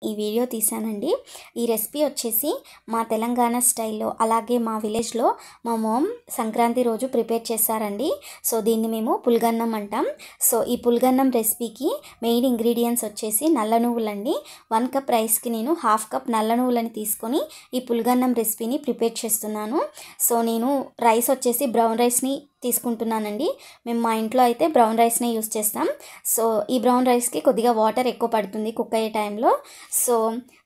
ఈ వీడియో తీసానండి. ఈ రెసిపీ వచ్చేసి మా తెలంగాణ స్టైల్లో, అలాగే మా విలేజ్లో మా మామ్ సంక్రాంతి రోజు ప్రిపేర్ చేశారండి. సో దీన్ని మేము పులగన్నం అంటాం. సో ఈ పులగన్నం రెసిపీకి మెయిన్ ఇంగ్రీడియంట్స్ వచ్చేసి నల్ల నువ్వులండి. 1 కప్ రైస్కి నేను 1/2 కప్ నల్ల నువ్వులని తీసుకొని ఈ పులగన్నం రెసిపీని ప్రిపేర్ చేస్తున్నాను. సో నేను రైస్ వచ్చేసి బ్రౌన్ రైస్ని తీసుకుంటున్నానండి. మేము మా ఇంట్లో అయితే బ్రౌన్ రైస్నే యూస్ చేస్తాం. సో ఈ బ్రౌన్ రైస్కి కొద్దిగా వాటర్ ఎక్కువ పడుతుంది కుక్ అయ్యే టైంలో. సో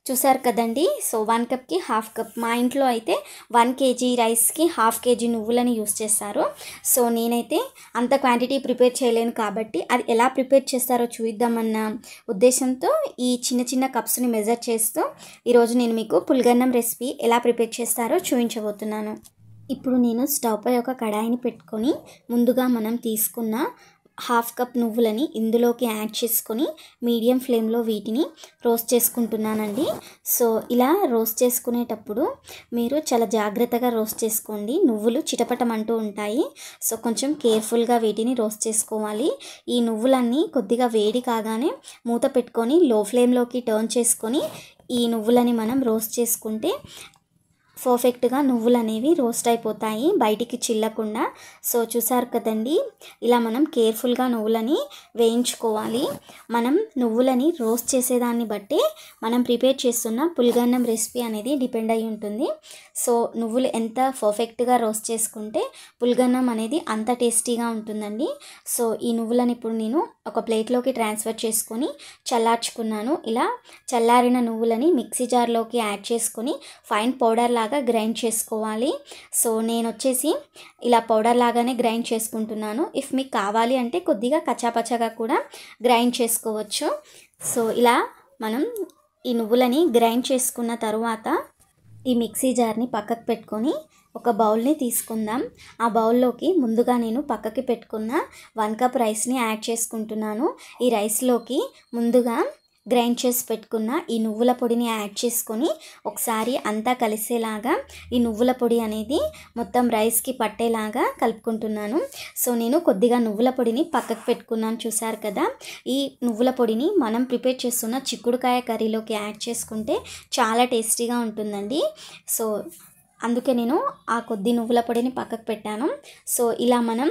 చూసారు కదండి. సో 1 కప్కి 1/2 కప్, మా ఇంట్లో అయితే 1 kg రైస్కి 1/2 kg నువ్వులని యూస్ చేస్తారు. సో నేనైతే అంత క్వాంటిటీ ప్రిపేర్ చేయలేను కాబట్టి అది ఎలా ప్రిపేర్ చేస్తారో చూద్దామన్న ఉద్దేశంతో ఈ చిన్న చిన్న కప్స్ని మెజర్ చేస్తూ ఈరోజు నేను మీకు పులగన్నం రెసిపీ ఎలా ప్రిపేర్ చేస్తారో చూపించబోతున్నాను. ఇప్పుడు నేను స్టవ్ పై ఒక కడాయిని పెట్టుకొని ముందుగా మనం తీసుకున్న 1/2 కప్ నువ్వులని ఇందులోకి యాడ్ చేసుకొని మీడియం ఫ్లేమ్లో వీటిని రోస్ట్ చేసుకుంటున్నానండి. సో ఇలా రోస్ట్ చేసుకునేటప్పుడు మీరు చాలా జాగ్రత్తగా రోస్ట్ చేసుకోండి. నువ్వులు చిటపటమంటూ ఉంటాయి. సో కొంచెం కేర్ఫుల్గా వీటిని రోస్ట్ చేసుకోవాలి. ఈ నువ్వులన్నీ కొద్దిగా వేడి కాగానే మూత పెట్టుకొని లో ఫ్లేమ్లోకి టర్న్ చేసుకొని ఈ నువ్వులని మనం రోస్ట్ చేసుకుంటే పర్ఫెక్ట్గా నువ్వులు అనేవి రోస్ట్ అయిపోతాయి, బయటికి చిల్లకుండా. సో చూసారు కదండి, ఇలా మనం కేర్ఫుల్గా నువ్వులని వేయించుకోవాలి. మనం నువ్వులని రోస్ట్ చేసేదాన్ని బట్టి మనం ప్రిపేర్ చేస్తున్న పులగన్నం రెసిపీ అనేది డిపెండ్ అయి ఉంటుంది. సో నువ్వులు ఎంత పర్ఫెక్ట్గా రోస్ట్ చేసుకుంటే పులగన్నం అనేది అంత టేస్టీగా ఉంటుందండి. సో ఈ నువ్వులని ఇప్పుడు నేను ఒక ప్లేట్లోకి ట్రాన్స్ఫర్ చేసుకొని చల్లార్చుకున్నాను. ఇలా చల్లారిన నువ్వులని మిక్సీ జార్లోకి యాడ్ చేసుకొని ఫైన్ పౌడర్ లాగా గ్రైండ్ చేసుకోవాలి. సో నేను వచ్చేసి ఇలా పౌడర్ లాగానే గ్రైండ్ చేసుకుంటున్నాను. ఇఫ్ మీకు కావాలి అంటే కొద్దిగా కచ్చాపచ్చాగా కూడా గ్రైండ్ చేసుకోవచ్చు. సో ఇలా మనం ఈ నువ్వులని గ్రైండ్ చేసుకున్న తరువాత ఈ మిక్సీ జార్ని పక్కకు పెట్టుకొని ఒక బౌల్ని తీసుకుందాం. ఆ బౌల్లోకి ముందుగా నేను పక్కకి పెట్టుకున్న 1 కప్ రైస్ని యాడ్ చేసుకుంటున్నాను. ఈ రైస్లోకి ముందుగా గ్రైండ్ చేసి పెట్టుకున్న ఈ నువ్వుల పొడిని యాడ్ చేసుకొని ఒకసారి అంతా కలిసేలాగా ఈ నువ్వుల పొడి అనేది మొత్తం రైస్కి పట్టేలాగా కలుపుకుంటున్నాను. సో నేను కొద్దిగా నువ్వుల పొడిని పక్కకు పెట్టుకున్నాను, చూసారు కదా. ఈ నువ్వుల పొడిని మనం ప్రిపేర్ చేస్తున్న చిక్కుడుకాయ కర్రీలోకి యాడ్ చేసుకుంటే చాలా టేస్టీగా ఉంటుందండి. సో అందుకే నేను ఆ కొద్ది నువ్వుల పొడిని పక్కకు పెట్టాను. సో ఇలా మనం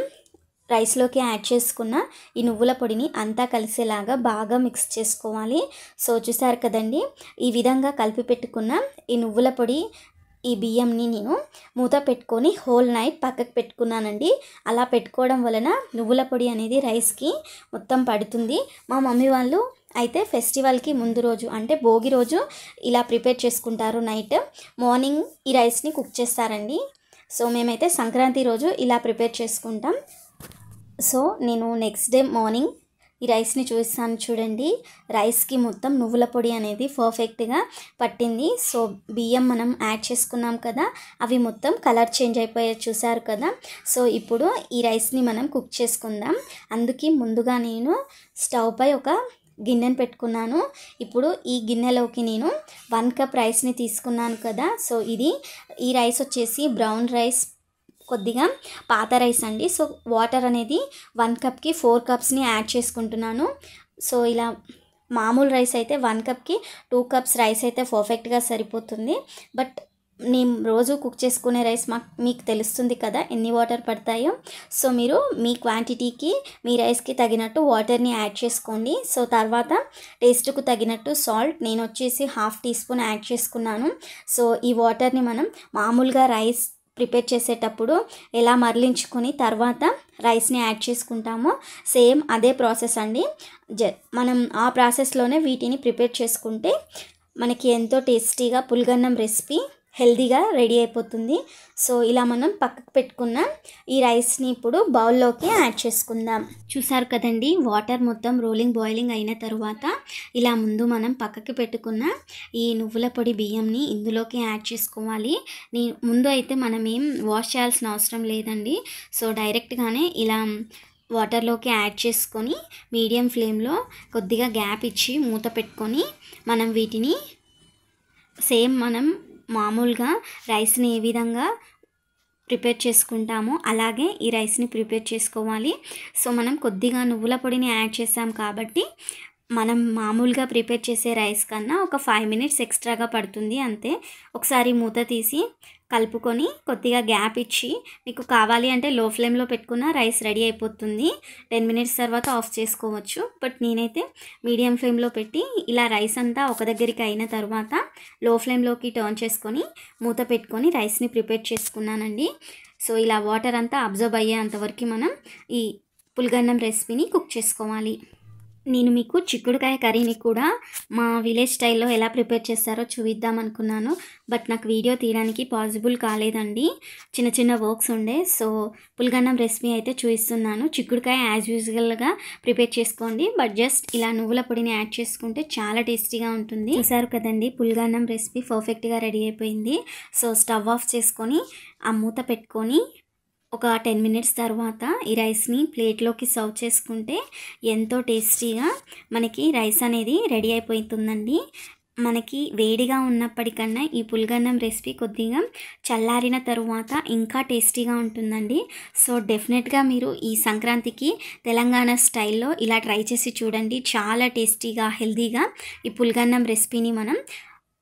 రైస్లోకి యాడ్ చేసుకున్న ఈ నువ్వుల పొడిని అంతా కలిసేలాగా బాగా మిక్స్ చేసుకోవాలి. సో చూసారు కదండి, ఈ విధంగా కలిపి పెట్టుకున్న ఈ నువ్వుల పొడి ఈ బియ్యంని నేను మూత పెట్టుకొని హోల్ నైట్ పక్కకు పెట్టుకున్నానండి. అలా పెట్టుకోవడం వలన నువ్వుల పొడి అనేది రైస్కి మొత్తం పడుతుంది. మా మమ్మీ వాళ్ళు అయితే ఫెస్టివల్కి ముందు రోజు అంటే భోగి రోజు ఇలా ప్రిపేర్ చేసుకుంటారు. నైట్ మార్నింగ్ ఈ రైస్ని కుక్ చేస్తారండి. సో మేమైతే సంక్రాంతి రోజు ఇలా ప్రిపేర్ చేసుకుంటాం. సో నేను నెక్స్ట్ డే మార్నింగ్ ఈ రైస్ని చూస్తాను, చూడండి. రైస్కి మొత్తం నువ్వుల పొడి అనేది పర్ఫెక్ట్గా పట్టింది. సో బియ్యం మనం యాడ్ చేసుకున్నాం కదా, అవి మొత్తం కలర్ చేంజ్ అయిపోయాయి, చూసారు కదా. సో ఇప్పుడు ఈ రైస్ని మనం కుక్ చేసుకుందాం. అందుకే ముందుగా నేను స్టవ్ పై ఒక గిన్నెను పెట్టుకున్నాను. ఇప్పుడు ఈ గిన్నెలోకి నేను 1 కప్ రైస్ని తీసుకున్నాను కదా. సో ఈ రైస్ వచ్చేసి బ్రౌన్ రైస్, కొద్దిగా పాత రైస్ అండి. సో వాటర్ అనేది 1 కప్కి 4 కప్స్ని యాడ్ చేసుకుంటున్నాను. సో ఇలా మామూలు రైస్ అయితే 1 కప్కి 2 కప్స్ రైస్ అయితే పర్ఫెక్ట్గా సరిపోతుంది. బట్ నేను రోజు కుక్ చేసుకునే రైస్ మీకు తెలుస్తుంది కదా ఎన్ని వాటర్ పడతాయో. సో మీరు మీ క్వాంటిటీకి మీ రైస్కి తగినట్టు వాటర్ని యాడ్ చేసుకోండి. సో తర్వాత టేస్ట్కు తగినట్టు సాల్ట్ నేను వచ్చేసి 1/2 టీ స్పూన్ యాడ్ చేసుకున్నాను. సో ఈ వాటర్ని మనం మామూలుగా రైస్ ప్రిపేర్ చేసేటప్పుడు ఎలా మరలించుకొని తర్వాత రైస్ని యాడ్ చేసుకుంటామో సేమ్ అదే ప్రాసెస్ అండి. మనం ఆ ప్రాసెస్లోనే వీటిని ప్రిపేర్ చేసుకుంటే మనకి ఎంతో టేస్టీగా పులగన్నం రెసిపీ హెల్తీగా రెడీ అయిపోతుంది. సో ఇలా మనం పక్కకు పెట్టుకున్న ఈ రైస్ని ఇప్పుడు బౌల్లోకి యాడ్ చేసుకుందాం. చూసారు కదండి, వాటర్ మొత్తం బాయిలింగ్ అయిన తర్వాత ఇలా ముందు మనం పక్కకి పెట్టుకున్న ఈ నువ్వుల పొడి బియ్యంని ఇందులోకి యాడ్ చేసుకోవాలి. ముందు అయితే మనం ఏం వాష్ చేయాల్సిన అవసరం లేదండి. సో డైరెక్ట్గానే ఇలా వాటర్లోకి యాడ్ చేసుకొని మీడియం ఫ్లేమ్లో కొద్దిగా గ్యాప్ ఇచ్చి మూత పెట్టుకొని మనం వీటిని సేమ్ మనం మామూలుగా రైస్ని ఏ విధంగా ప్రిపేర్ చేసుకుంటామో అలాగే ఈ రైస్ని ప్రిపేర్ చేసుకోవాలి. సో మనం కొద్దిగా నువ్వుల పొడిని యాడ్ చేసాం కాబట్టి మనం మామూలుగా ప్రిపేర్ చేసే రైస్ కన్నా ఒక 5 మినిట్స్ ఎక్స్ట్రాగా పడుతుంది అంతే. ఒకసారి మూత తీసి కలుపుకొని కొద్దిగా గ్యాప్ ఇచ్చి మీకు కావాలి అంటే లో ఫ్లేమ్లో పెట్టుకున్న రైస్ రెడీ అయిపోతుంది. 10 మినిట్స్ తర్వాత ఆఫ్ చేసుకోవచ్చు. బట్ నేనైతే మీడియం ఫ్లేమ్లో పెట్టి ఇలా రైస్ అంతా ఒక దగ్గరికి అయిన తర్వాత లో ఫ్లేమ్లోకి టర్న్ చేసుకొని మూత పెట్టుకొని రైస్ని ప్రిపేర్ చేసుకున్నానండి. సో ఇలా వాటర్ అంతా అబ్జర్వ్ అయ్యేంతవరకు మనం ఈ పులగన్నం రెసిపీని కుక్ చేసుకోవాలి. నేను మీకు చిక్కుడుకాయ కర్రీని కూడా మా విలేజ్ స్టైల్లో ఎలా ప్రిపేర్ చేస్తారో చూపిద్దాం అనుకున్నాను. బట్ నాకు వీడియో తీయడానికి పాసిబుల్ కాలేదండి, చిన్న చిన్న వర్క్స్ ఉండే. సో పులగన్నం రెసిపీ అయితే చూపిస్తున్నాను. చిక్కుడుకాయ యాజ్ యూజువల్గా ప్రిపేర్ చేసుకోండి, బట్ జస్ట్ ఇలా నువ్వుల పొడిని యాడ్ చేసుకుంటే చాలా టేస్టీగా ఉంటుంది. చూసారు కదండి, పులగన్నం రెసిపీ పర్ఫెక్ట్గా రెడీ అయిపోయింది. సో స్టవ్ ఆఫ్ చేసుకొని ఆ మూత పెట్టుకొని ఒక 10 మినిట్స్ తర్వాత ఈ రైస్ని ప్లేట్లోకి సర్వ్ చేసుకుంటే ఎంతో టేస్టీగా మనకి రైస్ అనేది రెడీ అయిపోతుందండి. మనకి వేడిగా ఉన్నప్పటికన్నా ఈ పులగన్నం రెసిపీ కొద్దిగా చల్లారిన తరువాత ఇంకా టేస్టీగా ఉంటుందండి. సో డెఫినెట్గా మీరు ఈ సంక్రాంతికి తెలంగాణ స్టైల్లో ఇలా ట్రై చేసి చూడండి. చాలా టేస్టీగా హెల్తీగా ఈ పులగన్నం రెసిపీని మనం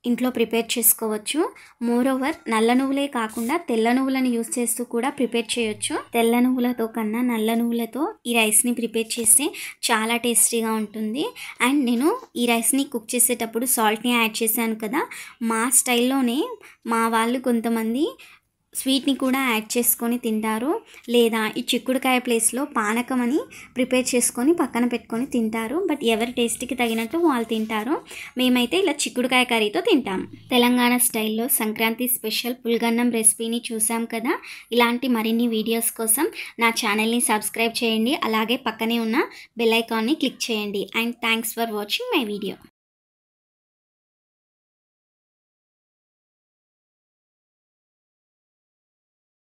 ఇంట్లో ప్రిపేర్ చేసుకోవచ్చు. మోరోవర్ నల్ల నువ్వులే కాకుండా తెల్ల నువ్వులను యూస్ చేస్తూ కూడా ప్రిపేర్ చేయొచ్చు. తెల్ల నువ్వులతో కన్నా నల్ల నువ్వులతో ఈ రైస్ని ప్రిపేర్ చేస్తే చాలా టేస్టీగా ఉంటుంది. అండ్ నేను ఈ రైస్ని కుక్ చేసేటప్పుడు సాల్ట్ని యాడ్ చేశాను కదా, మా స్టైల్లోనే మా వాళ్ళు కొంతమంది స్వీట్ని కూడా యాడ్ చేసుకొని తింటారు, లేదా ఈ చిక్కుడుకాయ ప్లేస్లో పానకం అని ప్రిపేర్ చేసుకొని పక్కన పెట్టుకొని తింటారు. బట్ ఎవరి టేస్ట్కి తగినట్టు వాళ్ళు తింటారు. మేమైతే ఇలా చిక్కుడుకాయ కర్రీతో తింటాం. తెలంగాణ స్టైల్లో సంక్రాంతి స్పెషల్ పులగన్నం రెసిపీని చూసాం కదా. ఇలాంటి మరిన్ని వీడియోస్ కోసం నా ఛానల్ని సబ్స్క్రైబ్ చేయండి, అలాగే పక్కనే ఉన్న బెల్ ఐకాన్ని క్లిక్ చేయండి. And thanks for watching my video.